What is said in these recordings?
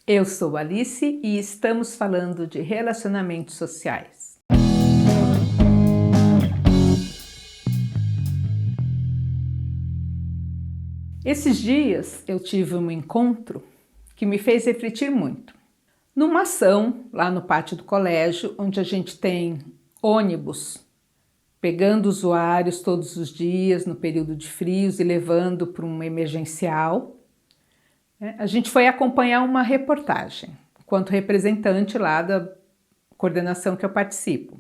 Eu sou Alice e estamos falando de relacionamentos sociais. Esses dias eu tive um encontro que me fez refletir muito. Numa ação lá no pátio do colégio, onde a gente tem ônibus pegando usuários todos os dias no período de frios e levando para um emergencial, a gente foi acompanhar uma reportagem, enquanto representante lá da coordenação que eu participo.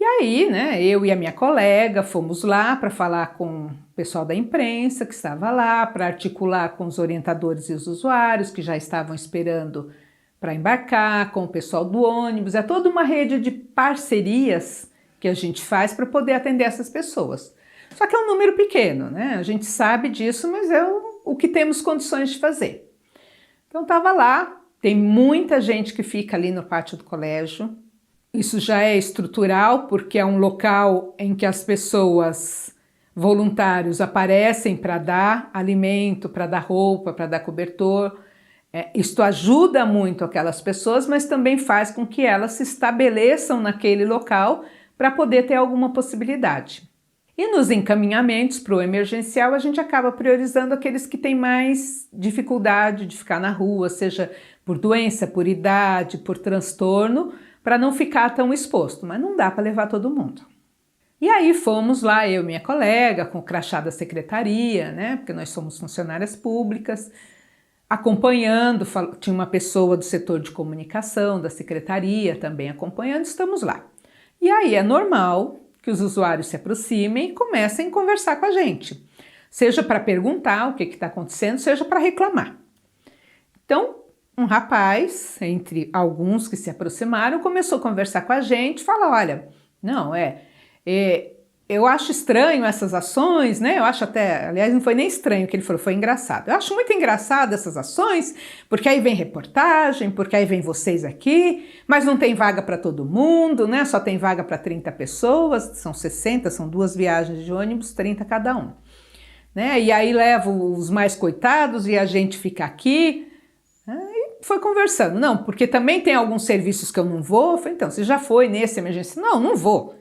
E aí, eu e a minha colega fomos lá para falar com o pessoal da imprensa que estava lá, para articular com os orientadores e os usuários que já estavam esperando para embarcar, com o pessoal do ônibus. É toda uma rede de parcerias que a gente faz para poder atender essas pessoas. Só que é um número pequeno, A gente sabe disso, mas é o que temos condições de fazer. Então estava lá, tem muita gente que fica ali no pátio do colégio. Isso já é estrutural, porque é um local em que as pessoas, voluntários, aparecem para dar alimento, para dar roupa, para dar cobertor. Isto ajuda muito aquelas pessoas, mas também faz com que elas se estabeleçam naquele local para poder ter alguma possibilidade. E nos encaminhamentos para o emergencial, a gente acaba priorizando aqueles que têm mais dificuldade de ficar na rua, seja por doença, por idade, por transtorno, para não ficar tão exposto, mas não dá para levar todo mundo. E aí fomos lá, eu e minha colega, com o crachá da secretaria, porque nós somos funcionárias públicas, acompanhando, tinha uma pessoa do setor de comunicação, da secretaria também acompanhando, estamos lá. E aí é normal que os usuários se aproximem e comecem a conversar com a gente, seja para perguntar o que está acontecendo, seja para reclamar. Então, um rapaz, entre alguns que se aproximaram, começou a conversar com a gente, falar, olha, eu acho estranho essas ações, Eu acho até, aliás, não foi nem estranho o que ele falou, foi engraçado. Eu acho muito engraçado essas ações, porque aí vem reportagem, porque aí vem vocês aqui, mas não tem vaga para todo mundo, Só tem vaga para 30 pessoas, são 60, são 2 viagens de ônibus, 30 cada um. E aí levo os mais coitados e a gente fica aqui. E foi conversando. Não, porque também tem alguns serviços que eu não vou. Eu falei, então, você já foi nesse emergência? Não vou.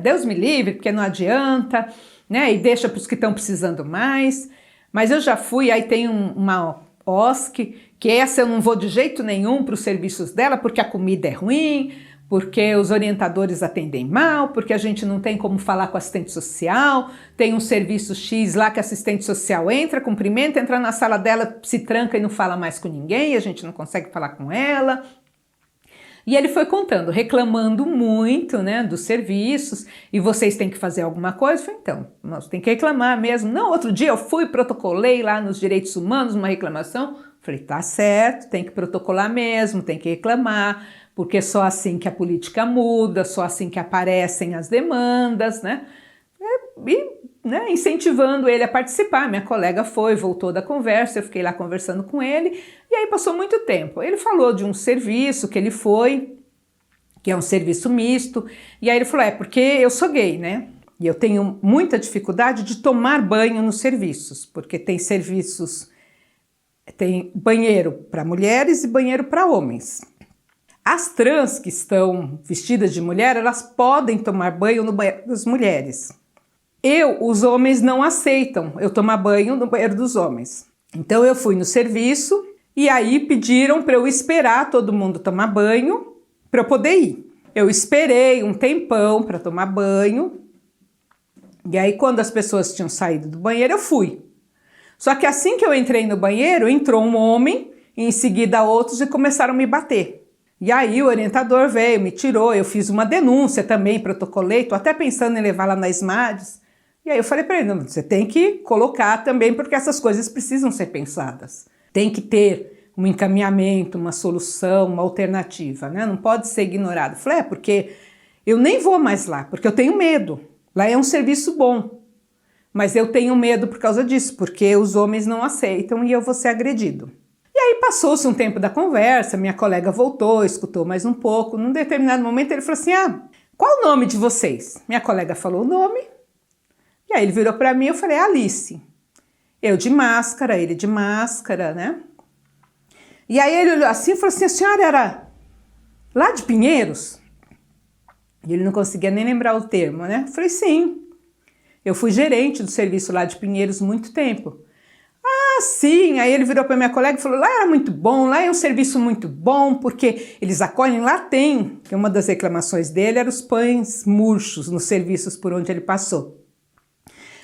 Deus me livre, porque não adianta, e deixa para os que estão precisando mais. Mas eu já fui, aí tem uma OSC, que essa eu não vou de jeito nenhum para os serviços dela, porque a comida é ruim, porque os orientadores atendem mal, porque a gente não tem como falar com o assistente social, tem um serviço X lá que a assistente social entra, cumprimenta, entra na sala dela, se tranca e não fala mais com ninguém, a gente não consegue falar com ela. E ele foi contando, reclamando muito, dos serviços, e vocês têm que fazer alguma coisa? Eu falei, então, nós tem que reclamar mesmo. Não, outro dia eu fui, protocolei lá nos direitos humanos uma reclamação. Eu falei, tá certo, tem que protocolar mesmo, tem que reclamar, porque é só assim que a política muda, só assim que aparecem as demandas, incentivando ele a participar. Minha colega foi, voltou da conversa, eu fiquei lá conversando com ele, e aí passou muito tempo. Ele falou de um serviço que ele foi, que é um serviço misto, e aí ele falou, porque eu sou gay, e eu tenho muita dificuldade de tomar banho nos serviços, porque tem serviços, tem banheiro para mulheres e banheiro para homens. As trans que estão vestidas de mulher, elas podem tomar banho no banheiro das mulheres. Os homens não aceitam eu tomar banho no banheiro dos homens. Então eu fui no serviço e aí pediram para eu esperar todo mundo tomar banho para eu poder ir. Eu esperei um tempão para tomar banho e aí quando as pessoas tinham saído do banheiro eu fui. Só que assim que eu entrei no banheiro, entrou um homem e em seguida outros e começaram a me bater. E aí o orientador veio, me tirou, eu fiz uma denúncia também, protocolei, estou até pensando em levar lá na SMADES. E aí eu falei para ele, não, você tem que colocar também, porque essas coisas precisam ser pensadas. Tem que ter um encaminhamento, uma solução, uma alternativa, Não pode ser ignorado. Eu falei, porque eu nem vou mais lá, porque eu tenho medo. Lá é um serviço bom, mas eu tenho medo por causa disso, porque os homens não aceitam e eu vou ser agredido. E aí passou-se um tempo da conversa, minha colega voltou, escutou mais um pouco. Num determinado momento ele falou assim, qual o nome de vocês? Minha colega falou o nome. E aí ele virou para mim e eu falei, Alice. Eu de máscara, ele de máscara, E aí ele olhou assim e falou assim, a senhora era lá de Pinheiros? E ele não conseguia nem lembrar o termo, né? Eu falei, sim, eu fui gerente do serviço lá de Pinheiros muito tempo. Ah, sim, aí ele virou para minha colega e falou, lá era muito bom, lá é um serviço muito bom, porque eles acolhem, lá tem, que uma das reclamações dele era os pães murchos nos serviços por onde ele passou.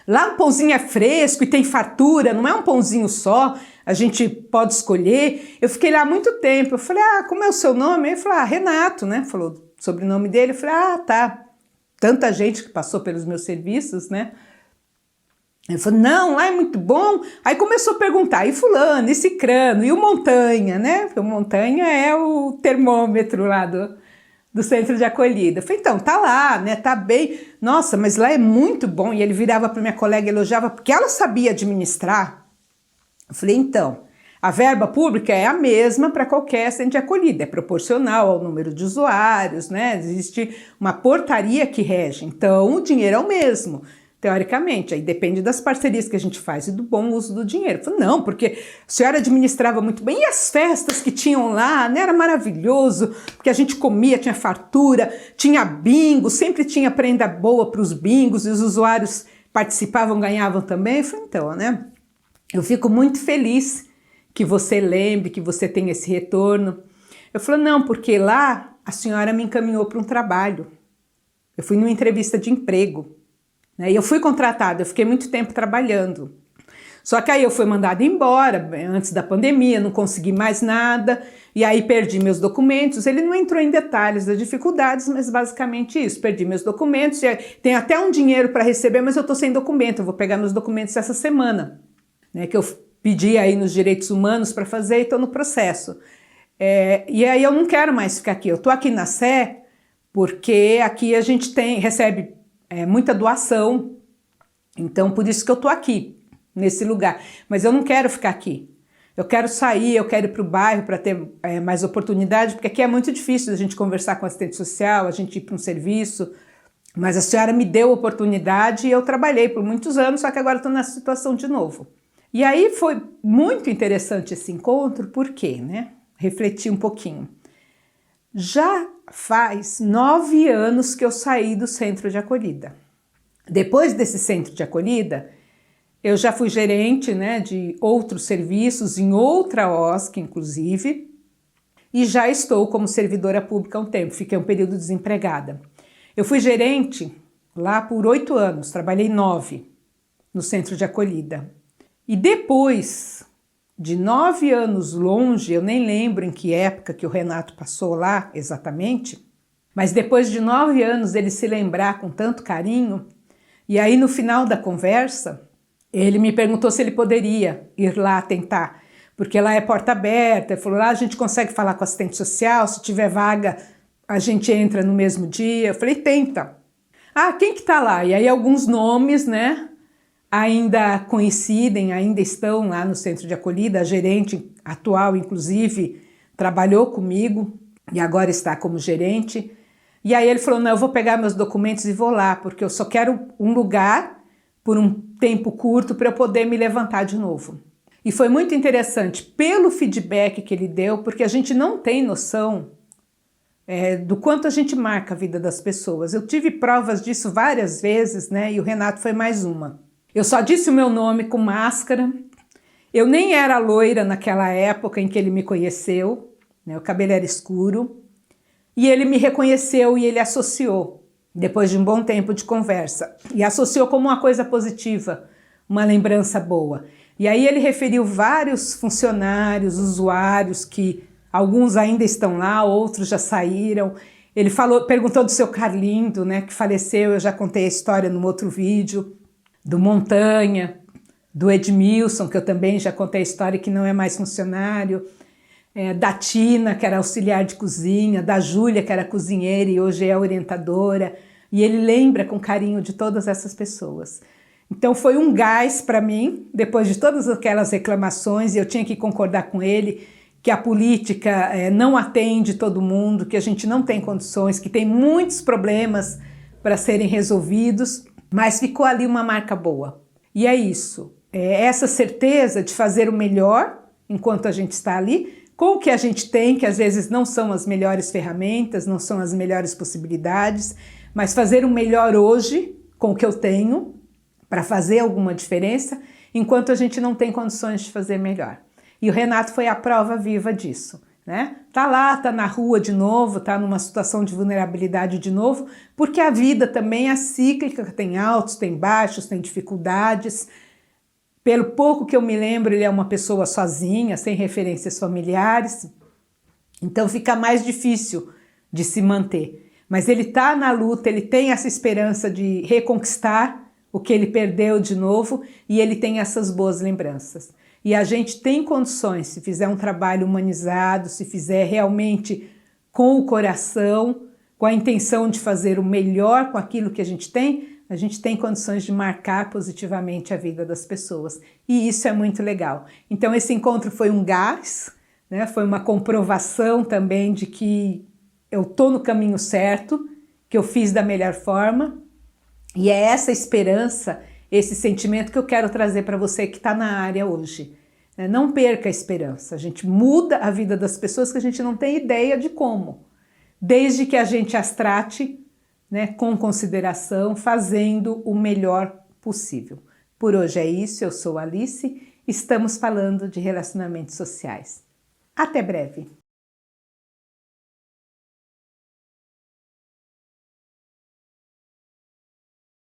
Lá o pãozinho é fresco e tem fartura, não é um pãozinho só, a gente pode escolher. Eu fiquei lá muito tempo, eu falei, ah, como é o seu nome? Ele falou, ah, Renato, né? Falou o sobrenome dele, eu falei, ah, tá. Tanta gente que passou pelos meus serviços, né? Ele falou, não, lá é muito bom. Aí começou a perguntar, e fulano, e cicrano, e o Montanha, né? Porque o Montanha é o termômetro lá do centro de acolhida. Eu falei, então, tá lá, né? Tá bem. Nossa, mas lá é muito bom. E ele virava para minha colega e elogiava, porque ela sabia administrar. Eu falei, então, a verba pública é a mesma para qualquer centro de acolhida, é proporcional ao número de usuários, né? Existe uma portaria que rege, então o dinheiro é o mesmo. Teoricamente, aí depende das parcerias que a gente faz e do bom uso do dinheiro. Eu falei, não, porque a senhora administrava muito bem. E as festas que tinham lá, né? Era maravilhoso, porque a gente comia, tinha fartura, tinha bingo, sempre tinha prenda boa para os bingos, e os usuários participavam, ganhavam também. Eu falei, então, né? Eu fico muito feliz que você lembre, que você tenha esse retorno. Eu falei, não, porque lá a senhora me encaminhou para um trabalho. Eu fui numa entrevista de emprego. E eu fui contratada, eu fiquei muito tempo trabalhando. Só que aí eu fui mandada embora, antes da pandemia, não consegui mais nada, e aí perdi meus documentos. Ele não entrou em detalhes das dificuldades, mas basicamente isso, perdi meus documentos, tem até um dinheiro para receber, mas eu estou sem documento, eu vou pegar meus documentos essa semana, né, que eu pedi aí nos direitos humanos para fazer e estou no processo. E aí eu não quero mais ficar aqui, eu estou aqui na Sé, porque aqui a gente recebe muita doação, então por isso que eu tô aqui, nesse lugar. Mas eu não quero ficar aqui. Eu quero sair, eu quero ir para o bairro para ter mais oportunidade, porque aqui é muito difícil a gente conversar com assistente social, a gente ir para um serviço. Mas a senhora me deu oportunidade e eu trabalhei por muitos anos, só que agora estou nessa situação de novo. E aí foi muito interessante esse encontro, por quê, né? Refleti um pouquinho. Já faz 9 anos que eu saí do centro de acolhida. Depois desse centro de acolhida, eu já fui gerente, né, de outros serviços, em outra OSC, inclusive, e já estou como servidora pública há um tempo, fiquei um período desempregada. Eu fui gerente lá por 8 anos, trabalhei 9 no centro de acolhida. E depois de 9 anos longe, eu nem lembro em que época que o Renato passou lá exatamente, mas depois de 9 anos ele se lembrar com tanto carinho, e aí no final da conversa, ele me perguntou se ele poderia ir lá tentar, porque lá é porta aberta, ele falou, lá a gente consegue falar com o assistente social, se tiver vaga a gente entra no mesmo dia. Eu falei, tenta. Ah, quem que tá lá? E aí alguns nomes, né? Ainda coincidem, ainda estão lá no centro de acolhida, a gerente atual, inclusive, trabalhou comigo e agora está como gerente. E aí ele falou, não, eu vou pegar meus documentos e vou lá, porque eu só quero um lugar por um tempo curto para eu poder me levantar de novo. E foi muito interessante pelo feedback que ele deu, porque a gente não tem noção do quanto a gente marca a vida das pessoas. Eu tive provas disso várias vezes, né? E o Renato foi mais uma. Eu só disse o meu nome com máscara, eu nem era loira naquela época em que ele me conheceu, né? O cabelo era escuro, e ele me reconheceu e ele associou, depois de um bom tempo de conversa, e associou como uma coisa positiva, uma lembrança boa. E aí ele referiu vários funcionários, usuários, que alguns ainda estão lá, outros já saíram. Ele perguntou do seu Carlindo, né, que faleceu, eu já contei a história num outro vídeo, do Montanha, do Edmilson, que eu também já contei a história, que não é mais funcionário, da Tina, que era auxiliar de cozinha, da Júlia, que era cozinheira e hoje é orientadora, e ele lembra com carinho de todas essas pessoas. Então foi um gás para mim, depois de todas aquelas reclamações, e eu tinha que concordar com ele, que a política não atende todo mundo, que a gente não tem condições, que tem muitos problemas para serem resolvidos, mas ficou ali uma marca boa. E é isso, essa certeza de fazer o melhor enquanto a gente está ali, com o que a gente tem, que às vezes não são as melhores ferramentas, não são as melhores possibilidades, mas fazer o melhor hoje com o que eu tenho para fazer alguma diferença, enquanto a gente não tem condições de fazer melhor. E o Renato foi a prova viva disso, né? Tá lá, tá na rua de novo, tá numa situação de vulnerabilidade de novo, porque a vida também é cíclica, tem altos, tem baixos, tem dificuldades. Pelo pouco que eu me lembro, ele é uma pessoa sozinha, sem referências familiares, então fica mais difícil de se manter. Mas ele está na luta, ele tem essa esperança de reconquistar o que ele perdeu de novo e ele tem essas boas lembranças. E a gente tem condições, se fizer um trabalho humanizado, se fizer realmente com o coração, com a intenção de fazer o melhor com aquilo que a gente tem condições de marcar positivamente a vida das pessoas. E isso é muito legal. Então esse encontro foi um gás, né? Foi uma comprovação também de que eu estou no caminho certo, que eu fiz da melhor forma. E é essa esperança, esse sentimento que eu quero trazer para você que está na área hoje. Não perca a esperança. A gente muda a vida das pessoas que a gente não tem ideia de como. Desde que a gente as trate, né, com consideração, fazendo o melhor possível. Por hoje é isso, eu sou Alice, estamos falando de relacionamentos sociais. Até breve!